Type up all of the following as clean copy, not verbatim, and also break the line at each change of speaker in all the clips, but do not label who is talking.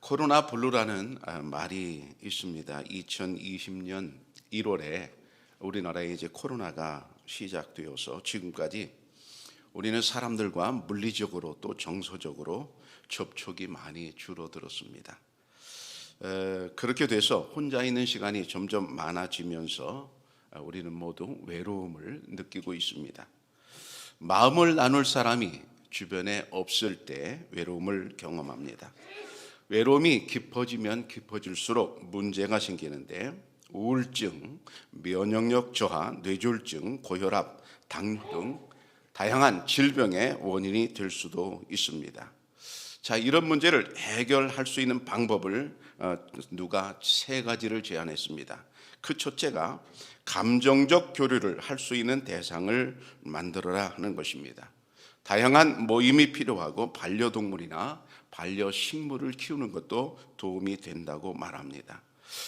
코로나 블루라는 말이 있습니다. 2020년 1월에 우리나라에 이제 코로나가 시작되어서 지금까지 우리는 사람들과 물리적으로 또 정서적으로 접촉이 많이 줄어들었습니다. 그렇게 돼서 혼자 있는 시간이 점점 많아지면서 우리는 모두 외로움을 느끼고 있습니다. 마음을 나눌 사람이 주변에 없을 때 외로움을 경험합니다. 외로움이 깊어지면 깊어질수록 문제가 생기는데 우울증, 면역력 저하, 뇌졸중, 고혈압, 당뇨 등 다양한 질병의 원인이 될 수도 있습니다. 자, 이런 문제를 해결할 수 있는 방법을 누가 세 가지를 제안했습니다. 그 첫째가 감정적 교류를 할 수 있는 대상을 만들어라 하는 것입니다. 다양한 모임이 필요하고 반려동물이나 반려식물을 키우는 것도 도움이 된다고 말합니다.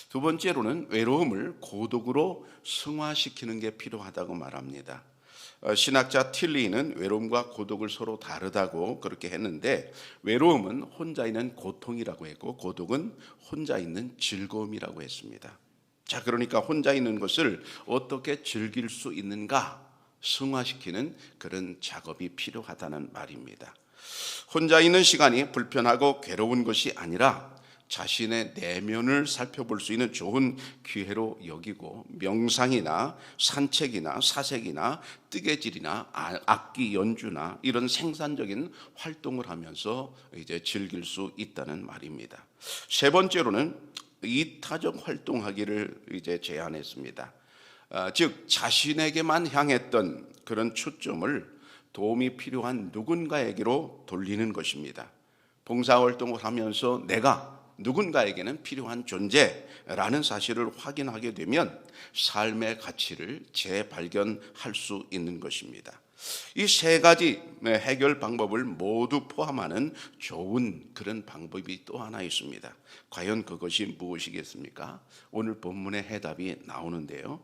두 번째로는 외로움을 고독으로 승화시키는 게 필요하다고 말합니다. 신학자 틸리는 외로움과 고독을 서로 다르다고 그렇게 했는데, 외로움은 혼자 있는 고통이라고 했고 고독은 혼자 있는 즐거움이라고 했습니다. 자, 그러니까 혼자 있는 것을 어떻게 즐길 수 있는가 승화시키는 그런 작업이 필요하다는 말입니다. 혼자 있는 시간이 불편하고 괴로운 것이 아니라 자신의 내면을 살펴볼 수 있는 좋은 기회로 여기고, 명상이나 산책이나 사색이나 뜨개질이나 악기 연주나 이런 생산적인 활동을 하면서 이제 즐길 수 있다는 말입니다. 세 번째로는 이타적 활동하기를 이제 제안했습니다. 즉 자신에게만 향했던 그런 초점을 도움이 필요한 누군가에게로 돌리는 것입니다. 봉사활동을 하면서 내가 누군가에게는 필요한 존재라는 사실을 확인하게 되면 삶의 가치를 재발견할 수 있는 것입니다. 이 세 가지 해결 방법을 모두 포함하는 좋은 그런 방법이 또 하나 있습니다. 과연 그것이 무엇이겠습니까? 오늘 본문의 해답이 나오는데요.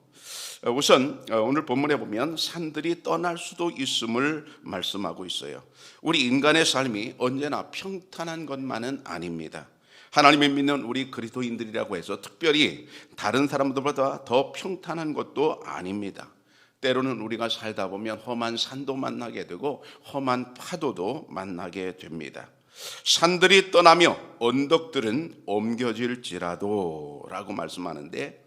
우선 오늘 본문에 보면 산들이 떠날 수도 있음을 말씀하고 있어요. 우리 인간의 삶이 언제나 평탄한 것만은 아닙니다. 하나님을 믿는 우리 그리스도인들이라고 해서 특별히 다른 사람들보다 더 평탄한 것도 아닙니다. 때로는 우리가 살다 보면 험한 산도 만나게 되고 험한 파도도 만나게 됩니다. 산들이 떠나며 언덕들은 옮겨질지라도 라고 말씀하는데,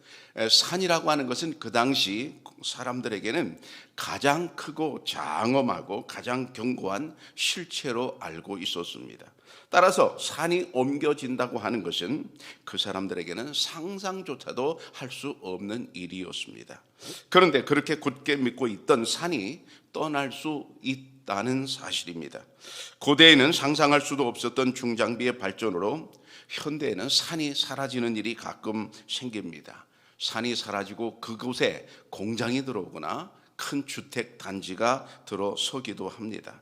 산이라고 하는 것은 그 당시 사람들에게는 가장 크고 장엄하고 가장 견고한 실체로 알고 있었습니다. 따라서 산이 옮겨진다고 하는 것은 그 사람들에게는 상상조차도 할 수 없는 일이었습니다. 그런데 그렇게 굳게 믿고 있던 산이 떠날 수 있다는 사실입니다. 고대에는 상상할 수도 없었던 중장비의 발전으로 현대에는 산이 사라지는 일이 가끔 생깁니다. 산이 사라지고 그곳에 공장이 들어오거나 큰 주택 단지가 들어서기도 합니다.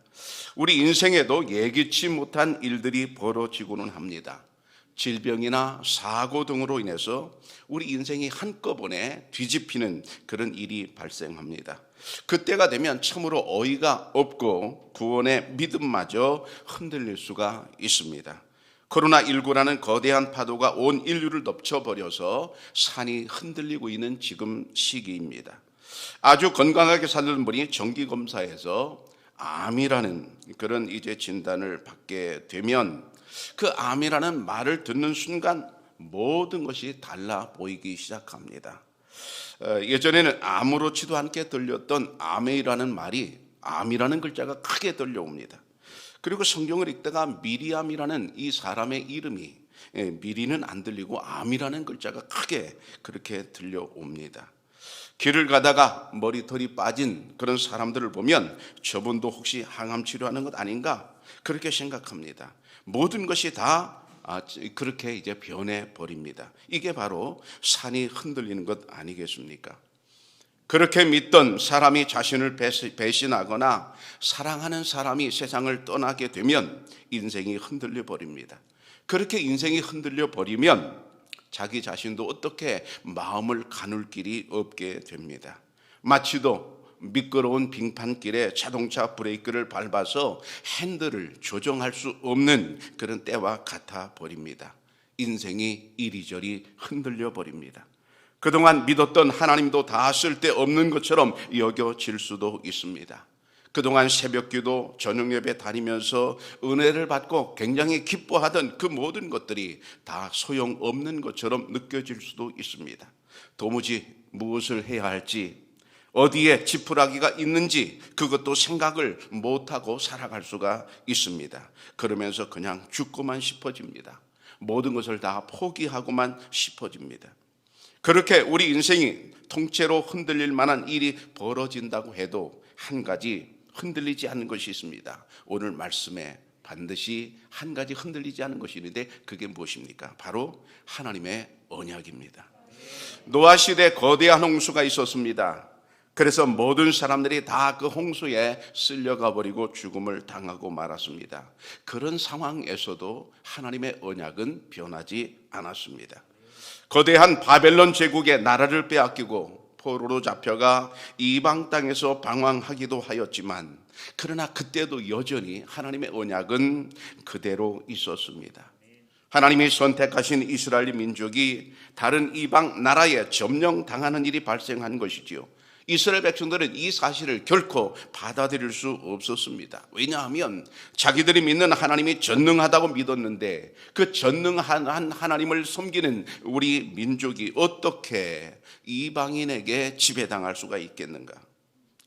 우리 인생에도 예기치 못한 일들이 벌어지고는 합니다. 질병이나 사고 등으로 인해서 우리 인생이 한꺼번에 뒤집히는 그런 일이 발생합니다. 그때가 되면 참으로 어이가 없고 구원의 믿음마저 흔들릴 수가 있습니다. 코로나19라는 거대한 파도가 온 인류를 덮쳐버려서 산이 흔들리고 있는 지금 시기입니다. 아주 건강하게 살던 분이 정기검사에서 암이라는 그런 이제 진단을 받게 되면 그 암이라는 말을 듣는 순간 모든 것이 달라 보이기 시작합니다. 예전에는 아무렇지도 않게 들렸던 아메이라는 말이 암이라는 글자가 크게 들려옵니다. 그리고 성경을 읽다가 미리암이라는 이 사람의 이름이 미리는 안 들리고 암이라는 글자가 크게 그렇게 들려옵니다. 길을 가다가 머리털이 빠진 그런 사람들을 보면 저분도 혹시 항암 치료하는 것 아닌가 그렇게 생각합니다. 모든 것이 다 그렇게 이제 변해 버립니다. 이게 바로 산이 흔들리는 것 아니겠습니까? 그렇게 믿던 사람이 자신을 배신하거나 사랑하는 사람이 세상을 떠나게 되면 인생이 흔들려 버립니다. 그렇게 인생이 흔들려 버리면 자기 자신도 어떻게 마음을 가눌 길이 없게 됩니다. 마치도 미끄러운 빙판길에 자동차 브레이크를 밟아서 핸들을 조정할 수 없는 그런 때와 같아 버립니다. 인생이 이리저리 흔들려 버립니다. 그동안 믿었던 하나님도 다 쓸데없는 것처럼 여겨질 수도 있습니다. 그동안 새벽기도, 저녁예배 다니면서 은혜를 받고 굉장히 기뻐하던 그 모든 것들이 다 소용없는 것처럼 느껴질 수도 있습니다. 도무지 무엇을 해야 할지, 어디에 지푸라기가 있는지 그것도 생각을 못하고 살아갈 수가 있습니다. 그러면서 그냥 죽고만 싶어집니다. 모든 것을 다 포기하고만 싶어집니다. 그렇게 우리 인생이 통째로 흔들릴 만한 일이 벌어진다고 해도 한 가지 흔들리지 않는 것이 있습니다. 오늘 말씀에 반드시 한 가지 흔들리지 않는 것이 있는데 그게 무엇입니까? 바로 하나님의 언약입니다. 노아 시대에 거대한 홍수가 있었습니다. 그래서 모든 사람들이 다 그 홍수에 쓸려가 버리고 죽음을 당하고 말았습니다. 그런 상황에서도 하나님의 언약은 변하지 않았습니다. 거대한 바벨론 제국의 나라를 빼앗기고 포로로 잡혀가 이방 땅에서 방황하기도 하였지만 그러나 그때도 여전히 하나님의 언약은 그대로 있었습니다. 하나님이 선택하신 이스라엘 민족이 다른 이방 나라에 점령당하는 일이 발생한 것이지요. 이스라엘 백성들은 이 사실을 결코 받아들일 수 없었습니다. 왜냐하면 자기들이 믿는 하나님이 전능하다고 믿었는데 그 전능한 하나님을 섬기는 우리 민족이 어떻게 이방인에게 지배당할 수가 있겠는가?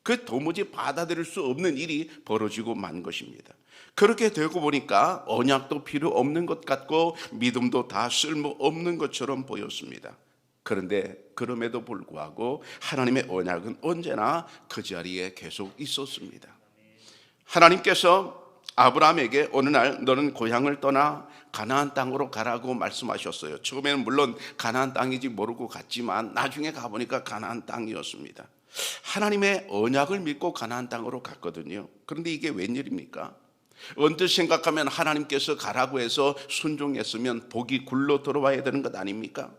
그 도무지 받아들일 수 없는 일이 벌어지고 만 것입니다. 그렇게 되고 보니까 언약도 필요 없는 것 같고 믿음도 다 쓸모없는 것처럼 보였습니다. 그런데 그럼에도 불구하고 하나님의 언약은 언제나 그 자리에 계속 있었습니다. 하나님께서 아브라함에게 어느 날 너는 고향을 떠나 가나안 땅으로 가라고 말씀하셨어요. 처음에는 물론 가나안 땅인지 모르고 갔지만 나중에 가보니까 가나안 땅이었습니다. 하나님의 언약을 믿고 가나안 땅으로 갔거든요. 그런데 이게 웬일입니까? 언뜻 생각하면 하나님께서 가라고 해서 순종했으면 복이 굴러 들어와야 되는 것 아닙니까?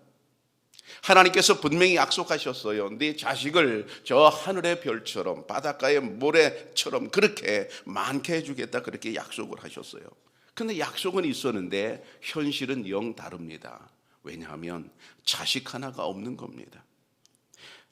하나님께서 분명히 약속하셨어요. 네 자식을 저 하늘의 별처럼 바닷가의 모래처럼 그렇게 많게 해주겠다 그렇게 약속을 하셨어요. 그런데 약속은 있었는데 현실은 영 다릅니다. 왜냐하면 자식 하나가 없는 겁니다.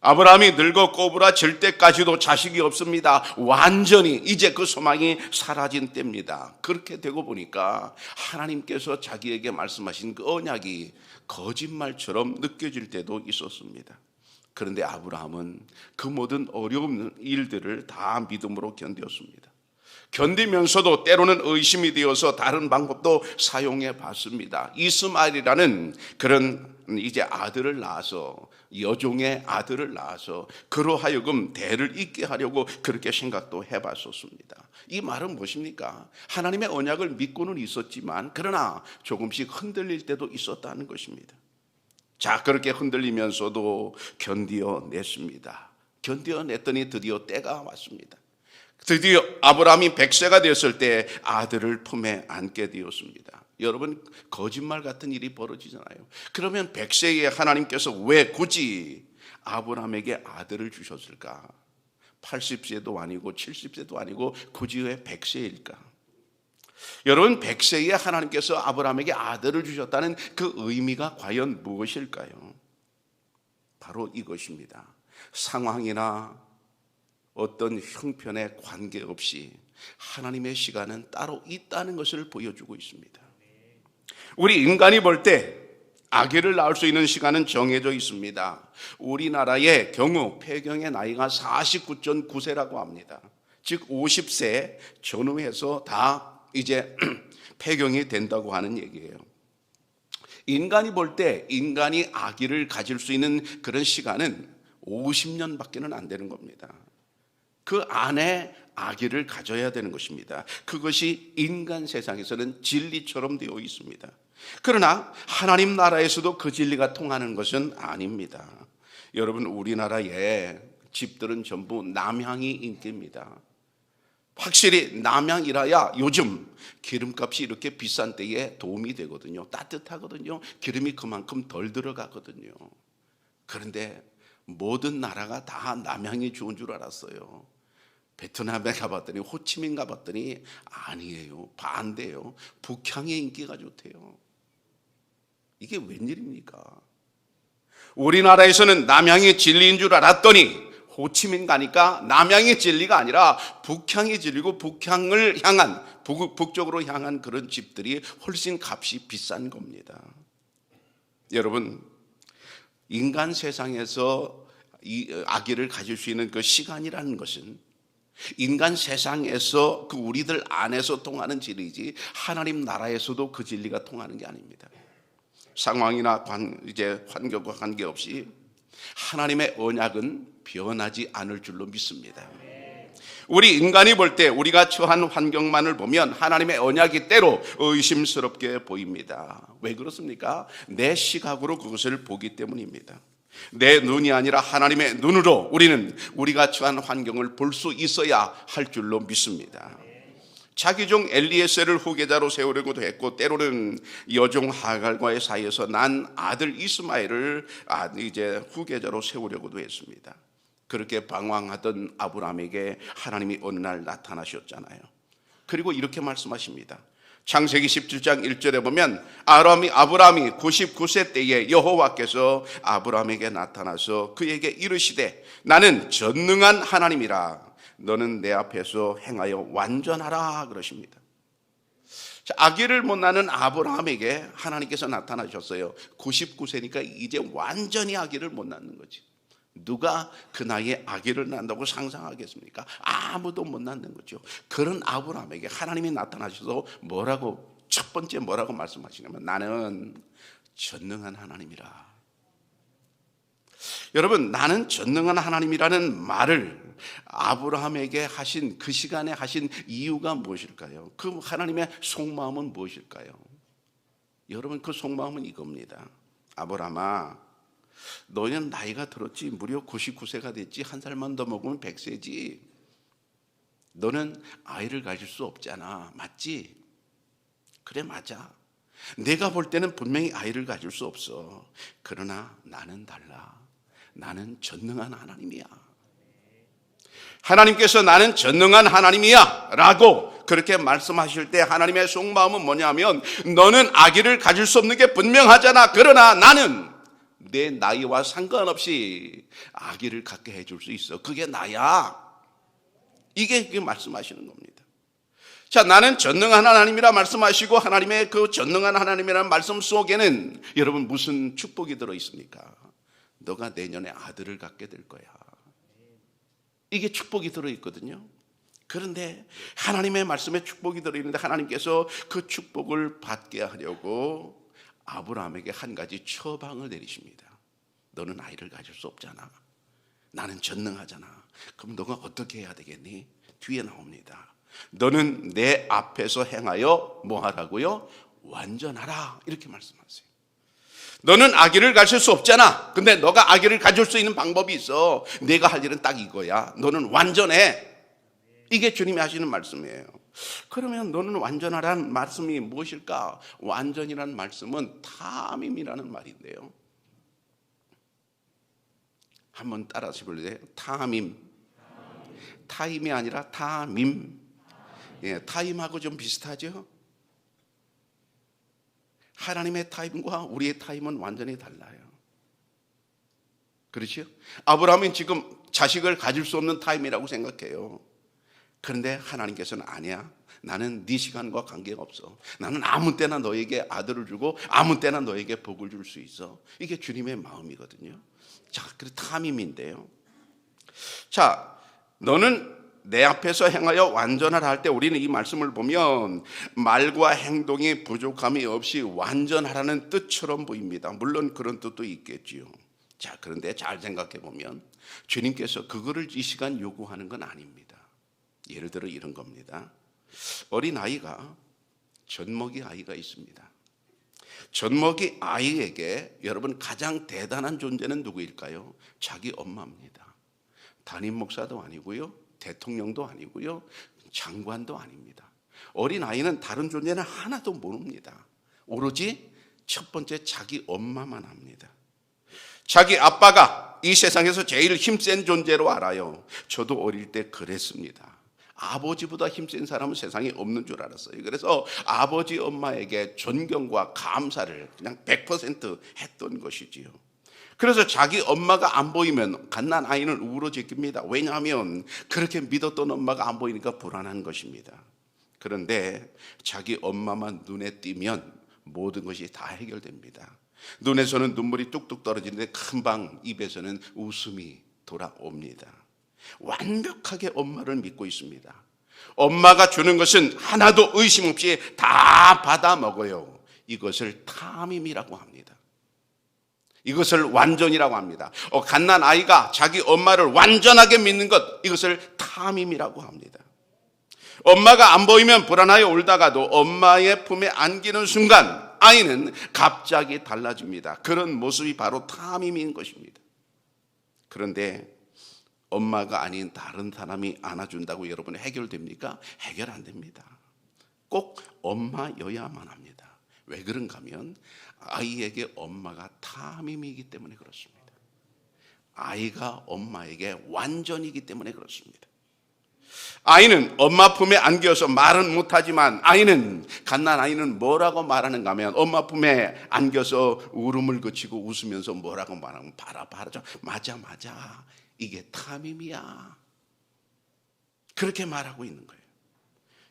아브라함이 늙어 꼬부라질 때까지도 자식이 없습니다. 완전히 이제 그 소망이 사라진 때입니다. 그렇게 되고 보니까 하나님께서 자기에게 말씀하신 그 언약이 거짓말처럼 느껴질 때도 있었습니다. 그런데 아브라함은 그 모든 어려운 일들을 다 믿음으로 견뎠습니다. 견디면서도 때로는 의심이 되어서 다른 방법도 사용해 봤습니다. 이스마엘이라는 그런 이제 아들을 낳아서 여종의 아들을 낳아서 그로 하여금 대를 잇게 하려고 그렇게 생각도 해봤었습니다. 이 말은 무엇입니까? 하나님의 언약을 믿고는 있었지만 그러나 조금씩 흔들릴 때도 있었다는 것입니다. 자, 그렇게 흔들리면서도 견디어냈습니다. 견디어냈더니 드디어 때가 왔습니다. 드디어 아브라함이 100세가 되었을 때 아들을 품에 안게 되었습니다. 여러분, 거짓말 같은 일이 벌어지잖아요. 그러면 100세에 하나님께서 왜 굳이 아브라함에게 아들을 주셨을까? 80세도 아니고 70세도 아니고 굳이 왜 100세일까? 여러분, 100세에 하나님께서 아브라함에게 아들을 주셨다는 그 의미가 과연 무엇일까요? 바로 이것입니다. 상황이나 어떤 형편에 관계없이 하나님의 시간은 따로 있다는 것을 보여주고 있습니다. 우리 인간이 볼 때 아기를 낳을 수 있는 시간은 정해져 있습니다. 우리나라의 경우 폐경의 나이가 49.9세라고 합니다. 즉 50세 전후해서 다 이제 폐경이 된다고 하는 얘기예요. 인간이 볼 때 인간이 아기를 가질 수 있는 그런 시간은 50년밖에는 안 되는 겁니다. 그 안에 아기를 가져야 되는 것입니다. 그것이 인간 세상에서는 진리처럼 되어 있습니다. 그러나 하나님 나라에서도 그 진리가 통하는 것은 아닙니다. 여러분, 우리나라의 집들은 전부 남향이 인기입니다. 확실히 남향이라야 요즘 기름값이 이렇게 비싼 때에 도움이 되거든요. 따뜻하거든요. 기름이 그만큼 덜 들어가거든요. 그런데 모든 나라가 다 남향이 좋은 줄 알았어요. 베트남에 가봤더니 호치민 가봤더니 아니에요. 반대요. 북향의 인기가 좋대요. 이게 웬일입니까? 우리나라에서는 남향이 진리인 줄 알았더니 호치민 가니까 남향의 진리가 아니라 북향이 진리고 북향을 향한 북쪽으로 향한 그런 집들이 훨씬 값이 비싼 겁니다. 여러분, 인간 세상에서 이 아기를 가질 수 있는 그 시간이라는 것은 인간 세상에서 그 우리들 안에서 통하는 진리지 하나님 나라에서도 그 진리가 통하는 게 아닙니다. 상황이나 환경과 관계없이 하나님의 언약은 변하지 않을 줄로 믿습니다. 우리 인간이 볼 때 우리가 처한 환경만을 보면 하나님의 언약이 때로 의심스럽게 보입니다. 왜 그렇습니까? 내 시각으로 그것을 보기 때문입니다. 내 눈이 아니라 하나님의 눈으로 우리는 우리가 처한 환경을 볼 수 있어야 할 줄로 믿습니다. 자기 종 엘리에셀을 후계자로 세우려고도 했고 때로는 여종 하갈과의 사이에서 난 아들 이스마엘을 이제 후계자로 세우려고도 했습니다. 그렇게 방황하던 아브라함에게 하나님이 어느 날 나타나셨잖아요. 그리고 이렇게 말씀하십니다. 창세기 17장 1절에 보면 아브라함이 99세 때에 여호와께서 아브라함에게 나타나서 그에게 이르시되 나는 전능한 하나님이라 너는 내 앞에서 행하여 완전하라 그러십니다. 아기를 못 낳는 아브라함에게 하나님께서 나타나셨어요. 99세니까 이제 완전히 아기를 못 낳는 거지. 누가 그 나이에 아기를 낳는다고 상상하겠습니까? 아무도 못 낳는 거죠. 그런 아브라함에게 하나님이 나타나셔서 첫 번째 뭐라고 말씀하시냐면 나는 전능한 하나님이라. 여러분, 나는 전능한 하나님이라는 말을 아브라함에게 하신 그 시간에 하신 이유가 무엇일까요? 그 하나님의 속마음은 무엇일까요? 여러분, 그 속마음은 이겁니다. 아브라함아, 너는 나이가 들었지, 무려 99세가 됐지, 한 살만 더 먹으면 100세지. 너는 아이를 가질 수 없잖아. 맞지? 그래, 맞아. 내가 볼 때는 분명히 아이를 가질 수 없어. 그러나 나는 달라. 나는 전능한 하나님이야. 하나님께서 나는 전능한 하나님이야 라고 그렇게 말씀하실 때 하나님의 속마음은 뭐냐면 너는 아기를 가질 수 없는 게 분명하잖아. 그러나 나는 내 나이와 상관없이 아기를 갖게 해줄 수 있어. 그게 나야. 이게 말씀하시는 겁니다. 자, 나는 전능한 하나님이라 말씀하시고 하나님의 그 전능한 하나님이라는 말씀 속에는 여러분 무슨 축복이 들어있습니까? 너가 내년에 아들을 갖게 될 거야. 이게 축복이 들어있거든요. 그런데 하나님의 말씀에 축복이 들어있는데 하나님께서 그 축복을 받게 하려고 아브라함에게 한 가지 처방을 내리십니다. 너는 아이를 가질 수 없잖아. 나는 전능하잖아. 그럼 너가 어떻게 해야 되겠니? 뒤에 나옵니다. 너는 내 앞에서 행하여 뭐 하라고요? 완전하라. 이렇게 말씀하세요. 너는 아기를 가질 수 없잖아. 근데 너가 아기를 가질 수 있는 방법이 있어. 내가 할 일은 딱 이거야. 너는 완전해. 이게 주님이 하시는 말씀이에요. 그러면 너는 완전하라는 말씀이 무엇일까? 완전이라는 말씀은 탐임이라는 말인데요. 한번 따라서 볼래요? 탐임. 타임이 아니라 탐임. 예, 타임하고 좀 비슷하죠? 하나님의 타임과 우리의 타임은 완전히 달라요. 그렇죠? 아브라함은 지금 자식을 가질 수 없는 타임이라고 생각해요. 그런데 하나님께서는 아니야. 나는 네 시간과 관계가 없어. 나는 아무 때나 너에게 아들을 주고 아무 때나 너에게 복을 줄 수 있어. 이게 주님의 마음이거든요. 자, 그래 탐임인데요. 자, 너는 내 앞에서 행하여 완전하라 할 때 우리는 이 말씀을 보면 말과 행동이 부족함이 없이 완전하라는 뜻처럼 보입니다. 물론 그런 뜻도 있겠지요. 자, 그런데 잘 생각해 보면 주님께서 그거를 이 시간 요구하는 건 아닙니다. 예를 들어 이런 겁니다. 어린아이가 젖먹이 아이가 있습니다. 젖먹이 아이에게 여러분 가장 대단한 존재는 누구일까요? 자기 엄마입니다. 담임 목사도 아니고요, 대통령도 아니고요, 장관도 아닙니다. 어린아이는 다른 존재는 하나도 모릅니다. 오로지 첫 번째 자기 엄마만 합니다. 자기 아빠가 이 세상에서 제일 힘센 존재로 알아요. 저도 어릴 때 그랬습니다. 아버지보다 힘센 사람은 세상에 없는 줄 알았어요. 그래서 아버지 엄마에게 존경과 감사를 그냥 100% 했던 것이지요. 그래서 자기 엄마가 안 보이면 갓난아이는 울어짖깁니다. 왜냐하면 그렇게 믿었던 엄마가 안 보이니까 불안한 것입니다. 그런데 자기 엄마만 눈에 띄면 모든 것이 다 해결됩니다. 눈에서는 눈물이 뚝뚝 떨어지는데 금방 입에서는 웃음이 돌아옵니다. 완벽하게 엄마를 믿고 있습니다. 엄마가 주는 것은 하나도 의심 없이 다 받아 먹어요. 이것을 탐임이라고 합니다. 이것을 완전이라고 합니다. 갓난아이가 자기 엄마를 완전하게 믿는 것, 이것을 탐임이라고 합니다. 엄마가 안 보이면 불안하여 울다가도 엄마의 품에 안기는 순간 아이는 갑자기 달라집니다. 그런 모습이 바로 탐임인 것입니다. 그런데 엄마가 아닌 다른 사람이 안아준다고 여러분 해결됩니까? 해결 안 됩니다. 꼭 엄마여야만 합니다. 왜 그런가 하면 아이에게 엄마가 탐임이기 때문에 그렇습니다. 아이가 엄마에게 완전이기 때문에 그렇습니다. 아이는 엄마 품에 안겨서 말은 못하지만 갓난아이는 뭐라고 말하는가 하면 엄마 품에 안겨서 울음을 그치고 웃으면서 뭐라고 말하면 봐라 맞아 이게 탐임이야. 그렇게 말하고 있는 거예요.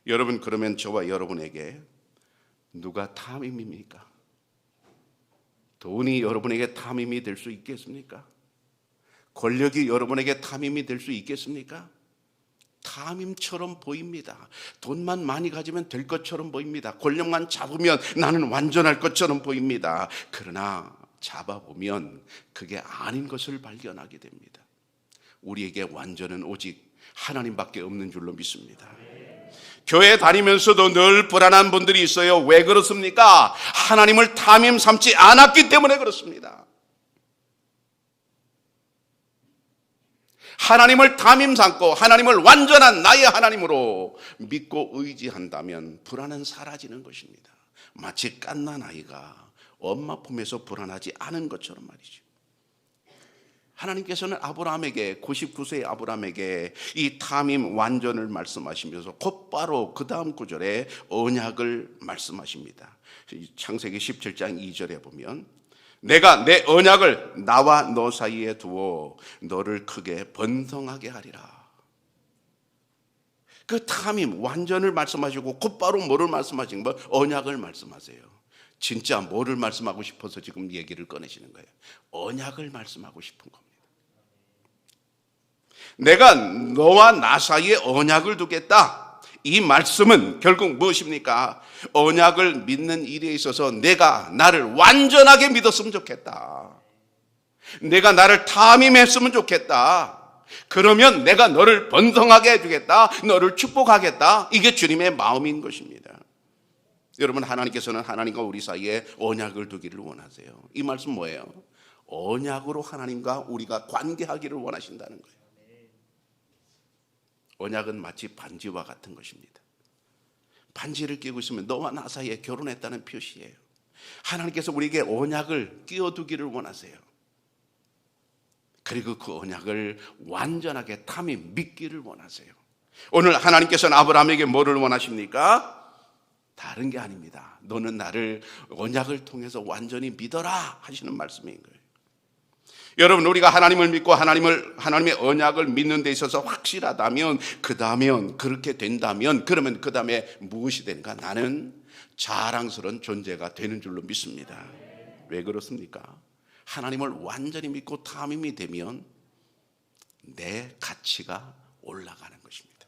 여러분, 그러면 저와 여러분에게 누가 탐임입니까? 돈이 여러분에게 탐임이 될 수 있겠습니까? 권력이 여러분에게 탐임이 될 수 있겠습니까? 탐임처럼 보입니다. 돈만 많이 가지면 될 것처럼 보입니다. 권력만 잡으면 나는 완전할 것처럼 보입니다. 그러나 잡아보면 그게 아닌 것을 발견하게 됩니다. 우리에게 완전은 오직 하나님밖에 없는 줄로 믿습니다. 교회 다니면서도 늘 불안한 분들이 있어요. 왜 그렇습니까? 하나님을 탐임 삼지 않았기 때문에 그렇습니다. 하나님을 탐임 삼고 하나님을 완전한 나의 하나님으로 믿고 의지한다면 불안은 사라지는 것입니다. 마치 갓난아이가 엄마 품에서 불안하지 않은 것처럼 말이죠. 하나님께서는 아브라함에게 99세의 아브라함에게 이 탐임 완전을 말씀하시면서 곧바로 그 다음 구절에 언약을 말씀하십니다. 창세기 17장 2절에 보면 내가 내 언약을 나와 너 사이에 두어 너를 크게 번성하게 하리라. 그 탐임 완전을 말씀하시고 곧바로 뭐를 말씀하신 거? 언약을 말씀하세요. 진짜 뭐를 말씀하고 싶어서 지금 얘기를 꺼내시는 거예요? 언약을 말씀하고 싶은 겁니다. 내가 너와 나 사이에 언약을 두겠다. 이 말씀은 결국 무엇입니까? 언약을 믿는 일에 있어서 내가 나를 완전하게 믿었으면 좋겠다. 내가 나를 탐임했으면 좋겠다. 그러면 내가 너를 번성하게 해주겠다. 너를 축복하겠다. 이게 주님의 마음인 것입니다. 여러분, 하나님께서는 하나님과 우리 사이에 언약을 두기를 원하세요. 이 말씀 뭐예요? 언약으로 하나님과 우리가 관계하기를 원하신다는 거예요. 언약은 마치 반지와 같은 것입니다. 반지를 끼고 있으면 너와 나 사이에 결혼했다는 표시예요. 하나님께서 우리에게 언약을 끼워두기를 원하세요. 그리고 그 언약을 완전하게 탐임 믿기를 원하세요. 오늘 하나님께서는 아브라함에게 뭐를 원하십니까? 다른 게 아닙니다. 너는 나를 언약을 통해서 완전히 믿어라 하시는 말씀인 거예요. 여러분, 우리가 하나님을 믿고 하나님의 언약을 믿는 데 있어서 확실하다면, 그렇게 된다면, 그러면 그 다음에 무엇이 되는가? 나는 자랑스러운 존재가 되는 줄로 믿습니다. 왜 그렇습니까? 하나님을 완전히 믿고 탐임이 되면 내 가치가 올라가는 것입니다.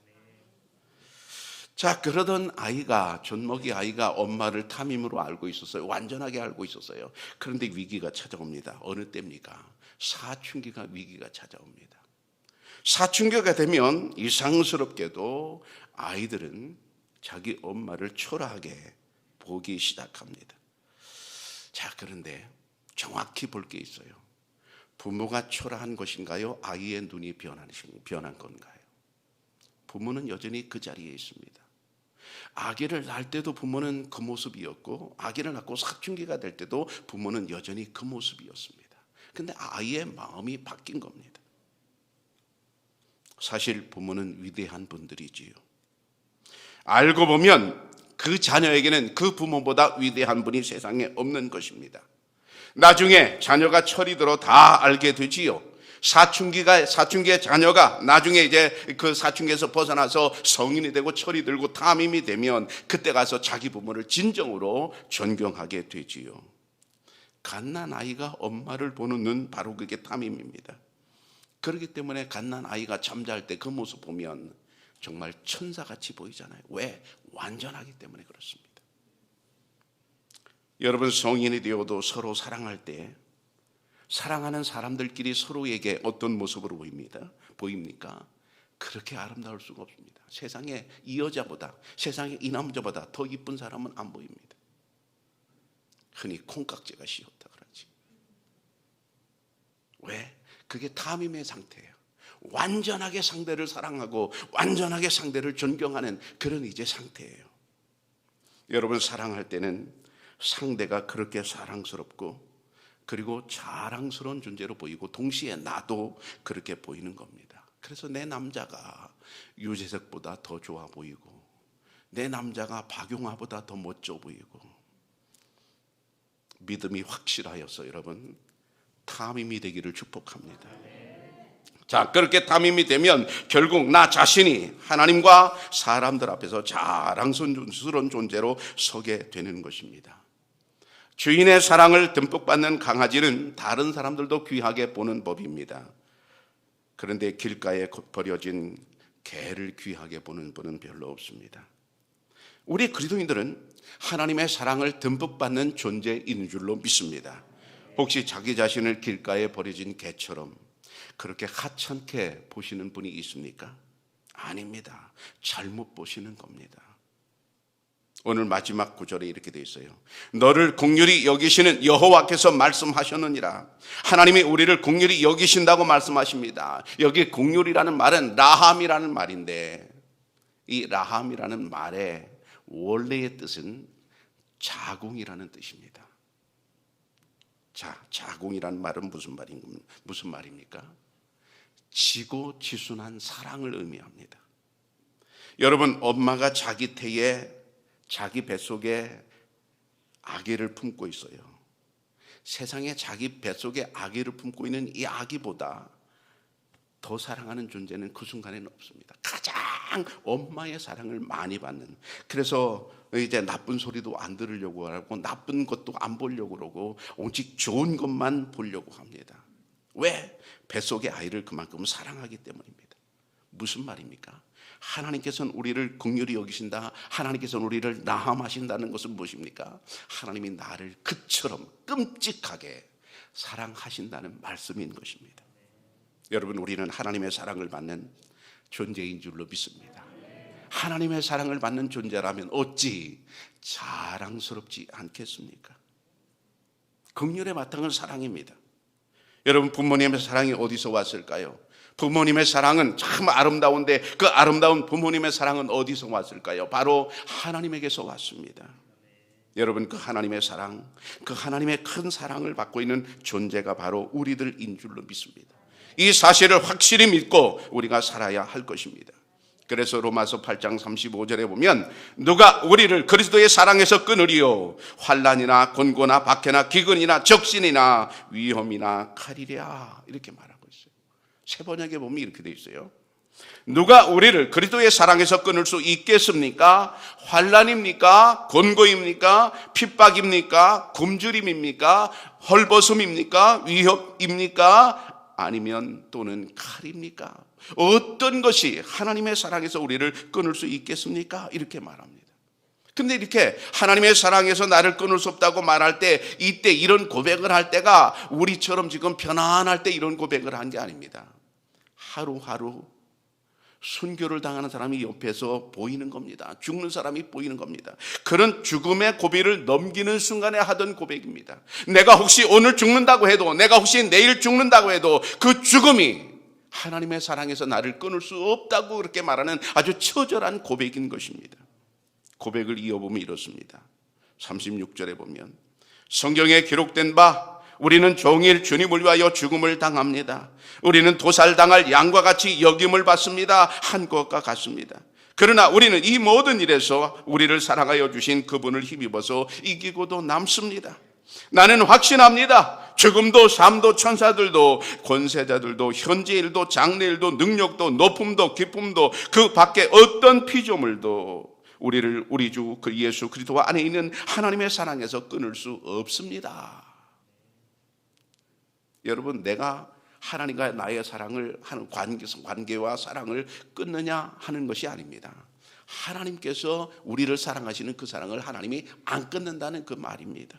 자, 그러던 아이가, 젖먹이 아이가 엄마를 탐임으로 알고 있었어요. 완전하게 알고 있었어요. 그런데 위기가 찾아옵니다. 어느 때입니까? 사춘기가 위기가 찾아옵니다. 사춘기가 되면 이상스럽게도 아이들은 자기 엄마를 초라하게 보기 시작합니다. 자, 그런데 정확히 볼 게 있어요. 부모가 초라한 것인가요? 아이의 눈이 변한 건가요? 부모는 여전히 그 자리에 있습니다. 아기를 낳을 때도 부모는 그 모습이었고, 아기를 낳고 사춘기가 될 때도 부모는 여전히 그 모습이었습니다. 근데 아이의 마음이 바뀐 겁니다. 사실 부모는 위대한 분들이지요. 알고 보면 그 자녀에게는 그 부모보다 위대한 분이 세상에 없는 것입니다. 나중에 자녀가 철이 들어 다 알게 되지요. 사춘기의 자녀가 나중에 이제 그 사춘기에서 벗어나서 성인이 되고 철이 들고 탐임이 되면 그때 가서 자기 부모를 진정으로 존경하게 되지요. 갓난 아이가 엄마를 보는 눈, 바로 그게 탐임입니다. 그렇기 때문에 갓난 아이가 잠잘 때 그 모습 보면 정말 천사같이 보이잖아요. 왜? 완전하기 때문에 그렇습니다. 여러분, 성인이 되어도 서로 사랑할 때 사랑하는 사람들끼리 서로에게 어떤 모습으로 보입니까? 그렇게 아름다울 수가 없습니다. 세상에 이 여자보다, 세상에 이 남자보다 더 이쁜 사람은 안 보입니다. 흔히 콩깍지가 씌었다 그러지. 왜? 그게 탐임의 상태예요. 완전하게 상대를 사랑하고 완전하게 상대를 존경하는 그런 이제 상태예요. 여러분, 사랑할 때는 상대가 그렇게 사랑스럽고 그리고 자랑스러운 존재로 보이고 동시에 나도 그렇게 보이는 겁니다. 그래서 내 남자가 유재석보다 더 좋아 보이고 내 남자가 박용화보다 더 멋져 보이고 믿음이 확실하여서 여러분 탐임이 되기를 축복합니다. 자, 그렇게 탐임이 되면 결국 나 자신이 하나님과 사람들 앞에서 자랑스러운 존재로 서게 되는 것입니다. 주인의 사랑을 듬뿍 받는 강아지는 다른 사람들도 귀하게 보는 법입니다. 그런데 길가에 버려진 개를 귀하게 보는 분은 별로 없습니다. 우리 그리스도인들은 하나님의 사랑을 듬뿍 받는 존재인 줄로 믿습니다. 혹시 자기 자신을 길가에 버려진 개처럼 그렇게 하찮게 보시는 분이 있습니까? 아닙니다. 잘못 보시는 겁니다. 오늘 마지막 구절에 이렇게 되어 있어요. 너를 긍휼히 여기시는 여호와께서 말씀하셨느니라. 하나님이 우리를 긍휼히 여기신다고 말씀하십니다. 여기 긍휼이라는 말은 라함이라는 말인데 이 라함이라는 말의 원래의 뜻은 자궁이라는 뜻입니다. 자, 자궁이라는 말은 무슨 말입니까? 지고지순한 사랑을 의미합니다. 여러분, 엄마가 자기 태에 자기 뱃속에 아기를 품고 있어요. 세상에 자기 뱃속에 아기를 품고 있는 이 아기보다 더 사랑하는 존재는 그 순간에는 없습니다. 가장 엄마의 사랑을 많이 받는. 그래서 이제 나쁜 소리도 안 들으려고 하고 나쁜 것도 안 보려고 그러고 오직 좋은 것만 보려고 합니다. 왜? 뱃속의 아이를 그만큼 사랑하기 때문입니다. 무슨 말입니까? 하나님께서는 우리를 긍휼히 여기신다, 하나님께서는 우리를 나함하신다는 것은 무엇입니까? 하나님이 나를 그처럼 끔찍하게 사랑하신다는 말씀인 것입니다. 여러분, 우리는 하나님의 사랑을 받는 존재인 줄로 믿습니다. 하나님의 사랑을 받는 존재라면 어찌 자랑스럽지 않겠습니까? 긍휼의 바탕은 사랑입니다. 여러분, 부모님의 사랑이 어디서 왔을까요? 부모님의 사랑은 참 아름다운데 그 아름다운 부모님의 사랑은 어디서 왔을까요? 바로 하나님에게서 왔습니다. 여러분, 그 하나님의 사랑, 그 하나님의 큰 사랑을 받고 있는 존재가 바로 우리들인 줄로 믿습니다. 이 사실을 확실히 믿고 우리가 살아야 할 것입니다. 그래서 로마서 8장 35절에 보면 누가 우리를 그리스도의 사랑에서 끊으리요? 환난이나 곤고나 박해나 기근이나 적신이나 위험이나 칼이랴, 이렇게 말하고 있어요. 세 번역에 보면 이렇게 돼 있어요. 누가 우리를 그리스도의 사랑에서 끊을 수 있겠습니까? 환난입니까? 곤고입니까? 핍박입니까? 굶주림입니까? 헐벗음입니까? 위협입니까? 아니면 또는 칼입니까? 어떤 것이 하나님의 사랑에서 우리를 끊을 수 있겠습니까? 이렇게 말합니다. 근데 이렇게 하나님의 사랑에서 나를 끊을 수 없다고 말할 때, 이때 이런 고백을 할 때가 우리처럼 지금 편안할 때 이런 고백을 한 게 아닙니다. 하루하루 순교를 당하는 사람이 옆에서 보이는 겁니다. 죽는 사람이 보이는 겁니다. 그런 죽음의 고비를 넘기는 순간에 하던 고백입니다. 내가 혹시 오늘 죽는다고 해도, 내가 혹시 내일 죽는다고 해도 그 죽음이 하나님의 사랑에서 나를 끊을 수 없다고 그렇게 말하는 아주 처절한 고백인 것입니다. 고백을 이어보면 이렇습니다. 36절에 보면 성경에 기록된 바 우리는 종일 주님을 위하여 죽음을 당합니다. 우리는 도살당할 양과 같이 여김을 받습니다. 한 것과 같습니다. 그러나 우리는 이 모든 일에서 우리를 사랑하여 주신 그분을 힘입어서 이기고도 남습니다. 나는 확신합니다. 죽음도 삶도 천사들도 권세자들도 현재일도 장래일도 능력도 높음도 기쁨도 그 밖에 어떤 피조물도 우리를 우리 주 그 예수 그리스도 안에 있는 하나님의 사랑에서 끊을 수 없습니다. 여러분, 내가 하나님과 나의 사랑을 하는 관계와 사랑을 끊느냐 하는 것이 아닙니다. 하나님께서 우리를 사랑하시는 그 사랑을 하나님이 안 끊는다는 그 말입니다.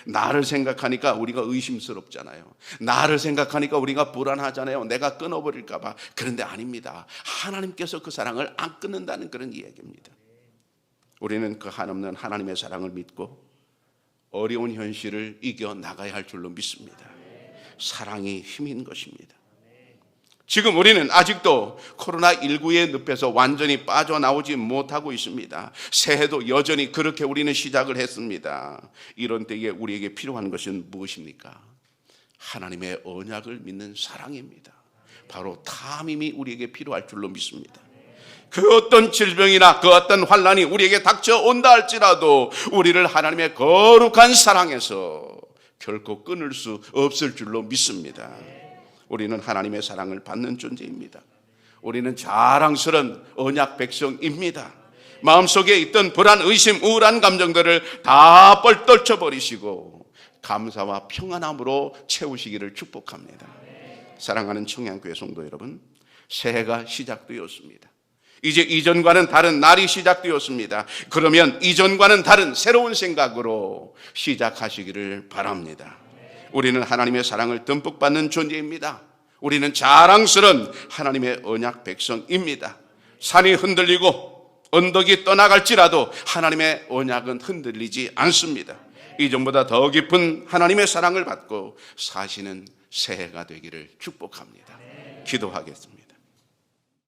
나를 생각하니까 우리가 의심스럽잖아요. 나를 생각하니까 우리가 불안하잖아요. 내가 끊어버릴까 봐. 그런데 아닙니다. 하나님께서 그 사랑을 안 끊는다는 그런 이야기입니다. 우리는 그 한없는 하나님의 사랑을 믿고 어려운 현실을 이겨나가야 할 줄로 믿습니다. 사랑이 힘인 것입니다. 지금 우리는 아직도 코로나19의 늪에서 완전히 빠져나오지 못하고 있습니다. 새해도 여전히 그렇게 우리는 시작을 했습니다. 이런 때에 우리에게 필요한 것은 무엇입니까? 하나님의 언약을 믿는 사랑입니다. 바로 탐임이 우리에게 필요할 줄로 믿습니다. 그 어떤 질병이나 그 어떤 환난이 우리에게 닥쳐온다 할지라도 우리를 하나님의 거룩한 사랑에서 결코 끊을 수 없을 줄로 믿습니다. 우리는 하나님의 사랑을 받는 존재입니다. 우리는 자랑스러운 언약 백성입니다. 마음속에 있던 불안, 의심, 우울한 감정들을 다 떨쳐버리시고 감사와 평안함으로 채우시기를 축복합니다. 사랑하는 청양교회 성도 여러분, 새해가 시작되었습니다. 이제 이전과는 다른 날이 시작되었습니다. 그러면 이전과는 다른 새로운 생각으로 시작하시기를 바랍니다. 우리는 하나님의 사랑을 듬뿍 받는 존재입니다. 우리는 자랑스러운 하나님의 언약 백성입니다. 산이 흔들리고 언덕이 떠나갈지라도 하나님의 언약은 흔들리지 않습니다. 이전보다 더 깊은 하나님의 사랑을 받고 사시는 새해가 되기를 축복합니다. 기도하겠습니다.